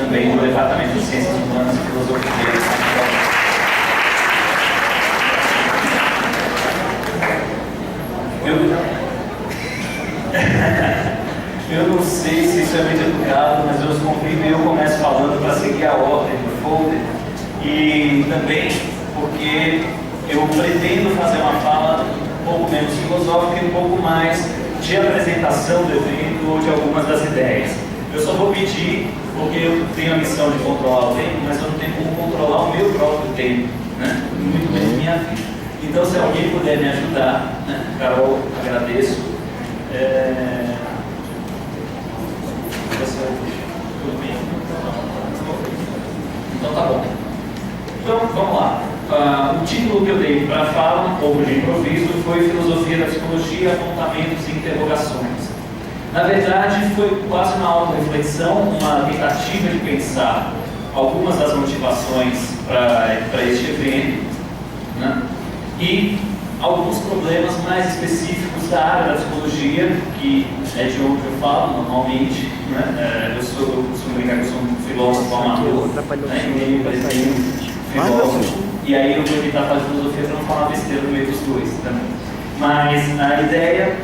também no Departamento de Ciências Humanas e Filosofia. Eu não sei se isso é muito educado, mas eu os convido e eu começo falando para seguir a ordem do folder. E também porque eu pretendo fazer uma fala um pouco menos filosófica e um pouco mais de apresentação do evento ou de algumas das ideias. Eu só vou pedir, porque eu tenho a missão de controlar o tempo, mas eu não tenho como controlar o meu próprio tempo, né? Muito menos minha vida. Então, se alguém puder me ajudar, né? Carol, agradeço. Tudo bem? Então tá bom. Então vamos lá. O título que eu dei para a fala, um pouco de improviso, foi Filosofia da Psicologia, Apontamentos e Interrogações. Na verdade, foi quase uma auto-reflexão, uma tentativa de pensar algumas das motivações para este evento, né? E alguns problemas mais específicos da área da psicologia, que é de onde eu falo normalmente, né? Eu costumo brincar que eu sou um filósofo amador, né? E eu parecia um filósofo, e aí eu vou evitar falar de filosofia para não falar besteira no meio dos dois também. Mas a ideia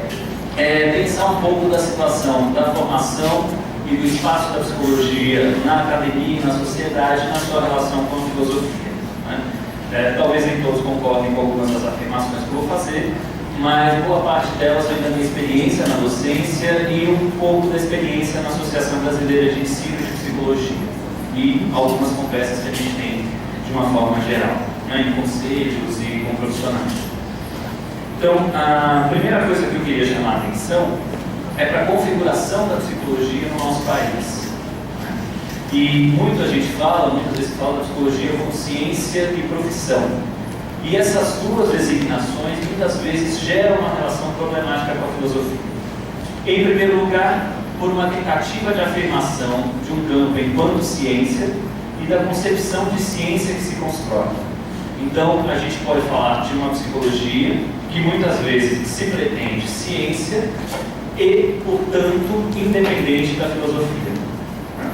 é pensar um pouco da situação da formação e do espaço da psicologia na academia e na sociedade, na sua relação com a filosofia, né? Talvez nem todos concordem com algumas das afirmações que eu vou fazer, mas boa parte delas vem da minha experiência na docência e um pouco da experiência na Associação Brasileira de Ensino de Psicologia e algumas conversas que a gente tem de uma forma geral, né, em conselhos e com profissionais. Então, a primeira coisa que eu queria chamar a atenção é para a configuração da psicologia no nosso país. E muita gente fala, muitas vezes fala da psicologia como ciência e profissão. E essas duas designações muitas vezes geram uma relação problemática com a filosofia. Em primeiro lugar, por uma tentativa de afirmação de um campo enquanto ciência e da concepção de ciência que se constrói. Então, a gente pode falar de uma psicologia que muitas vezes se pretende ciência e, portanto, independente da filosofia.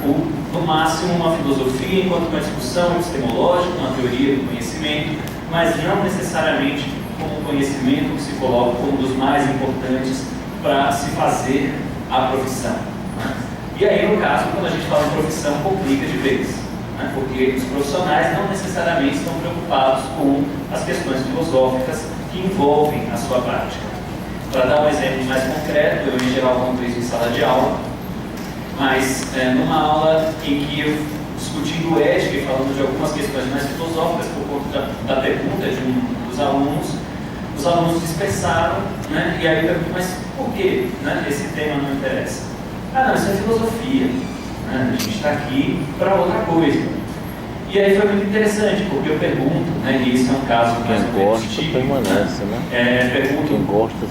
Ou, no máximo, uma filosofia enquanto uma discussão epistemológica, uma teoria do conhecimento, mas não necessariamente como um conhecimento que se coloca como um dos mais importantes para se fazer a profissão, né? E aí, no caso, quando a gente fala em profissão, complica de vez, né? Porque os profissionais não necessariamente estão preocupados com as questões filosóficas que envolvem a sua prática. Para dar um exemplo mais concreto, eu em geral conto isso em sala de aula, mas numa aula em que eu discutindo ética e falando de algumas questões mais filosóficas por conta da pergunta de um dos alunos, os alunos dispersaram, né? E aí eu pergunto, mas por que, né, esse tema não interessa? Ah, não, isso é filosofia, né? A gente está aqui para outra coisa. E aí foi muito interessante, porque eu pergunto, né, e isso é um caso mais ou menos típico, permanece, né? Pergunto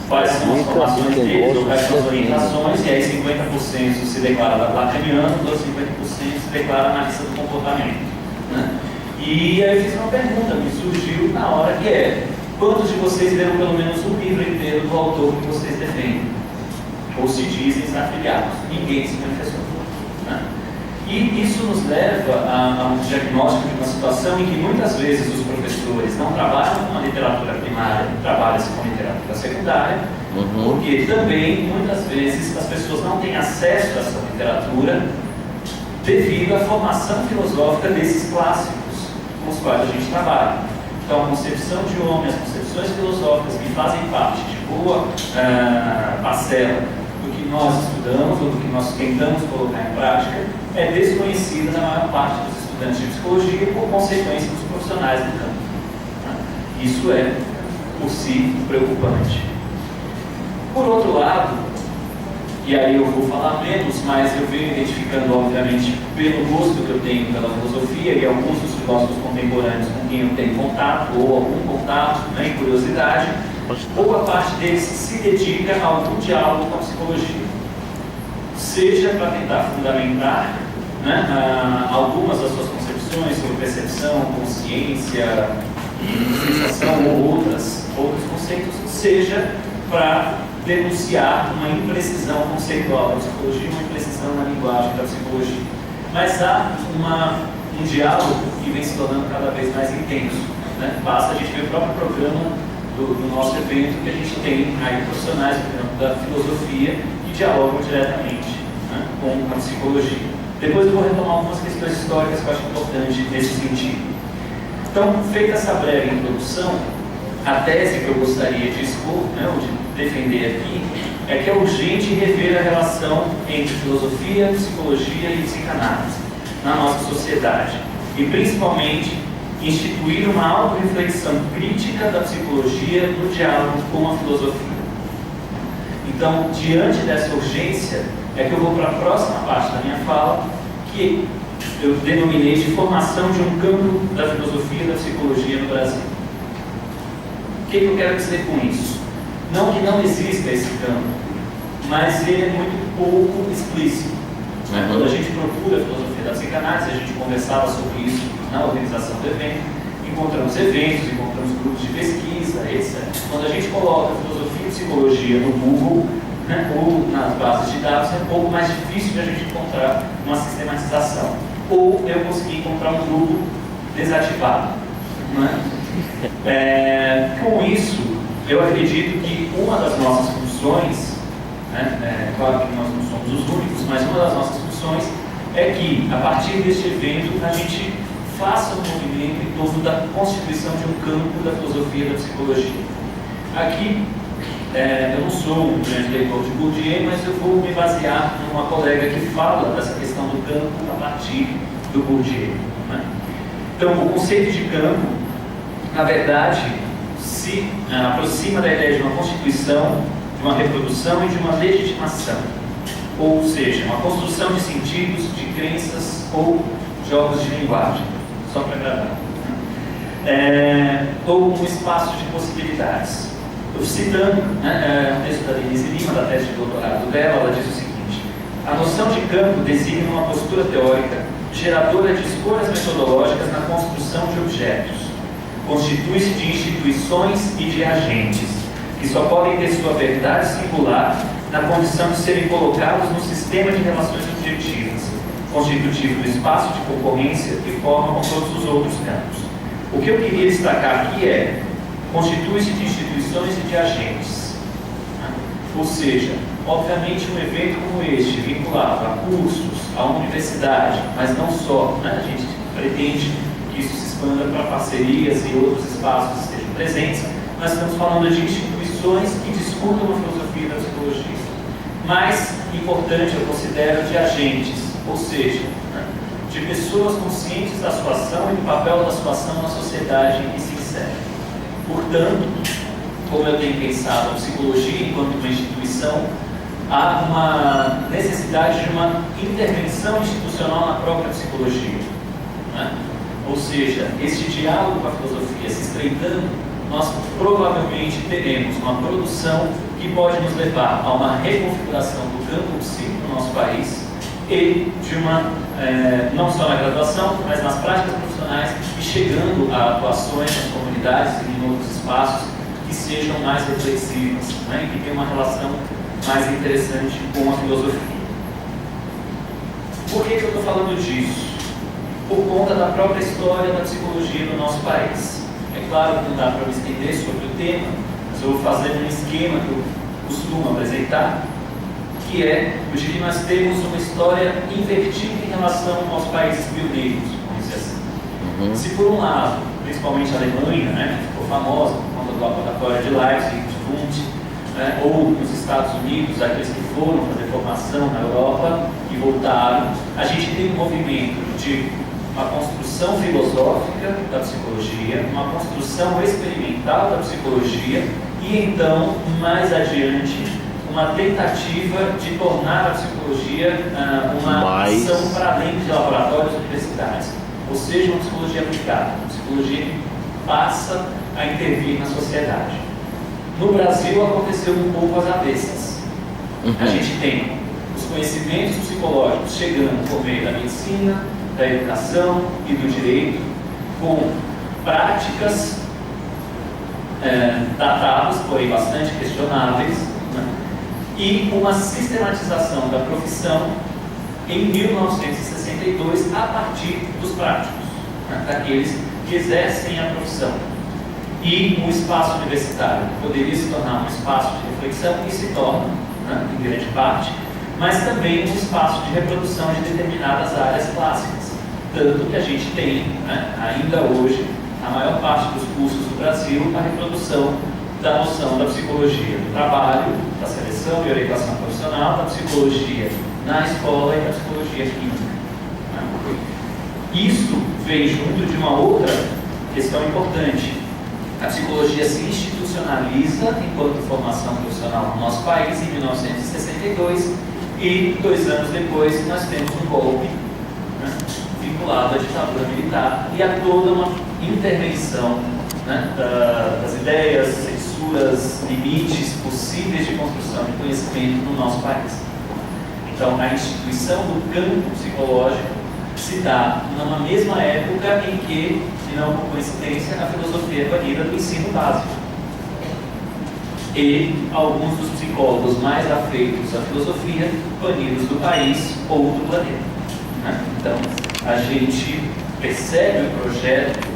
quais são as formações deles, ou quais são as orientações, e aí 50% se declara lacaniano, os 50% se declara analista do comportamento, né? E aí eu fiz uma pergunta, me surgiu na hora, que é: quantos de vocês leram pelo menos um livro inteiro do autor que vocês defendem? Ou se dizem afiliados? Ninguém se manifestou, né? E isso nos leva a um diagnóstico de uma situação em que muitas vezes os professores não trabalham com a literatura primária, trabalham-se com a literatura secundária, porque também muitas vezes as pessoas não têm acesso a essa literatura devido à formação filosófica desses clássicos com os quais a gente trabalha. Então, a concepção de homem, as concepções filosóficas que fazem parte de boa parcela do que nós estudamos ou do que nós tentamos colocar em prática é desconhecida na maior parte dos estudantes de psicologia por consequência dos profissionais do campo. Isso é, por si, preocupante. Por outro lado, e aí eu vou falar menos, mas eu venho identificando, obviamente, pelo gosto que eu tenho pela filosofia e alguns dos filósofos contemporâneos com quem eu tenho contato, ou algum contato, né, e curiosidade, boa parte deles se dedica a algum diálogo com a psicologia. Seja para tentar fundamentar, né, algumas das suas concepções sobre percepção, consciência, sensação ou outros conceitos, seja para denunciar uma imprecisão conceitual da psicologia, uma imprecisão na linguagem da psicologia. mas há um diálogo que vem se tornando cada vez mais intenso, né? Basta a gente ver o próprio programa do nosso evento, que a gente tem aí profissionais do campo da filosofia que dialogam diretamente, né, com a psicologia. Depois eu vou retomar algumas questões históricas que eu acho importante nesse sentido. Então, feita essa breve introdução, a tese que eu gostaria de expor, né, ou de defender aqui, é que é urgente rever a relação entre filosofia, psicologia e psicanálise na nossa sociedade, e principalmente instituir uma autorreflexão crítica da psicologia no diálogo com a filosofia. Então, diante dessa urgência, é que eu vou para a próxima parte da minha fala, que eu denominei de formação de um campo da filosofia e da psicologia no Brasil. O que eu quero dizer com isso? Não que não exista esse campo, mas ele é muito pouco explícito. Quando a gente procura a filosofia da psicanálise, a gente conversava sobre isso na organização do evento, encontramos eventos, encontramos grupos de pesquisa, etc. Quando a gente coloca filosofia e psicologia no Google, né, ou nas bases de dados, é um pouco mais difícil de a gente encontrar uma sistematização. Ou eu consegui encontrar um grupo desativado. Né? Com isso, eu acredito que uma das nossas funções, né, claro que nós não somos os únicos, mas uma das nossas funções é que, a partir deste evento, a gente faça um movimento em torno da constituição de um campo da filosofia e da psicologia. Aqui, eu não sou um grande leitor de Bourdieu, mas eu vou me basear numa colega que fala dessa questão do campo a partir do Bourdieu. Né? Então, o conceito de campo, na verdade, se aproxima da ideia de uma constituição, de uma reprodução e de uma legitimação. Ou seja, uma construção de sentidos, de crenças ou jogos de linguagem, só para agradar. Ou um espaço de possibilidades. Eu citando o texto da Denise Lima, da tese de doutorado dela, ela diz o seguinte: a noção de campo designa uma postura teórica geradora de escolhas metodológicas na construção de objetos. Constitui-se de instituições e de agentes, que só podem ter sua verdade singular na condição de serem colocados no sistema de relações objetivas, constitutivo do espaço de concorrência que forma com todos os outros campos. O que eu queria destacar aqui constitui-se de instituições e de agentes. Ou seja, obviamente um evento como este, vinculado a cursos, a uma universidade, mas não só, a gente pretende que isso se expanda para parcerias e outros espaços que estejam presentes, nós estamos falando de instituições que discutam a filosofia da psicologia. Mais importante, eu considero, de agentes, ou seja, de pessoas conscientes da sua ação e do papel da sua ação na sociedade em que se insere. Portanto, como eu tenho pensado a psicologia enquanto uma instituição, há uma necessidade de uma intervenção institucional na própria psicologia. Ou seja, este diálogo com a filosofia se estreitando, nós provavelmente teremos uma produção que pode nos levar a uma reconfiguração do campo psíquico no nosso país e de uma, não só na graduação, mas nas práticas profissionais e chegando a atuações nas comunidades e em outros espaços que sejam mais reflexivas, e que tenham uma relação mais interessante com a filosofia. Por que eu estou falando disso? Por conta da própria história da psicologia no nosso país. É claro que não dá para me estender sobre o tema, mas eu vou fazer um esquema que eu costumo apresentar, que é o de que nós temos uma história invertida em relação aos países pioneiros, vamos dizer assim. Se por um lado, principalmente a Alemanha, que ficou famosa por conta do laboratório de Leipzig, de Wundt, ou nos Estados Unidos, aqueles que foram fazer formação na Europa e voltaram, a gente tem um movimento de uma construção filosófica da psicologia, uma construção experimental da psicologia e então, mais adiante, uma tentativa de tornar a psicologia uma ação para além de laboratórios universitários, ou seja, uma psicologia aplicada, uma psicologia que passa a intervir na sociedade. No Brasil aconteceu um pouco às avessas. A gente tem os conhecimentos psicológicos chegando por meio da medicina, da educação e do direito, com práticas datadas, porém bastante questionáveis, e uma sistematização da profissão em 1964. 1962 a partir dos práticos, né, daqueles que exercem a profissão. E um espaço universitário poderia se tornar um espaço de reflexão e se torna, né, em grande parte, mas também um espaço de reprodução de determinadas áreas clássicas. Tanto que a gente tem, né, ainda hoje, a maior parte dos cursos do Brasil, a reprodução da noção da psicologia do trabalho, da seleção e orientação profissional, da psicologia na escola e da psicologia clínica. Né? Isso vem junto de uma outra questão importante. A psicologia se institucionaliza enquanto formação profissional no nosso país em 1962 e 2 anos depois nós temos um golpe, né, vinculado à ditadura militar e a toda uma intervenção, né, das ideias, censuras, limites possíveis de construção de conhecimento no nosso país. Então, a instituição do campo psicológico se dá numa mesma época em que, e não por coincidência, a filosofia é banida do ensino básico. E alguns dos psicólogos mais afeitos à filosofia, banidos do país ou do planeta. Né? Então, a gente percebe o projeto